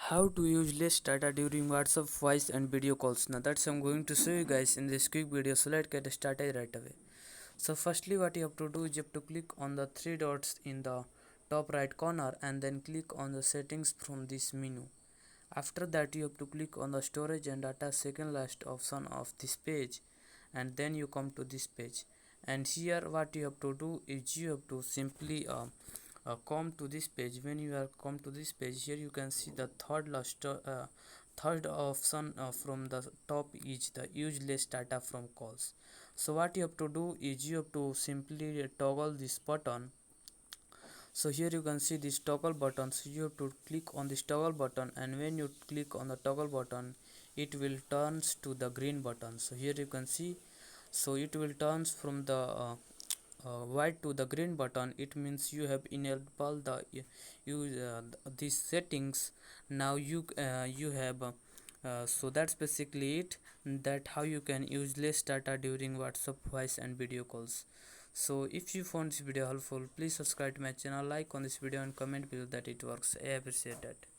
How to use less data during WhatsApp voice and video calls. Now that's I'm going to show you guys in this quick video, so let's get started right away. So firstly, what you have to do is you have to click on the three dots in the top right corner and then click on the settings from this menu. After that, you have to click on the storage and data second last option of this page, and then you come to this page. And here what you have to do is you have to simply come to this page. When you are come to this page, here you can see the third option from the top is the use less data from calls. So what you have to do is you have to simply toggle this button. So here you can see this toggle button, so you have to click on this toggle button, and when you click on the toggle button, it will turns to the green button. So here you can see, so it will turns from the white to the green button. It means you have enabled the use these settings. Now you have so that's basically it, that how you can use less data during WhatsApp voice and video calls. So if you found this video helpful, please subscribe to my channel, like on this video and comment below that it works. I appreciate that.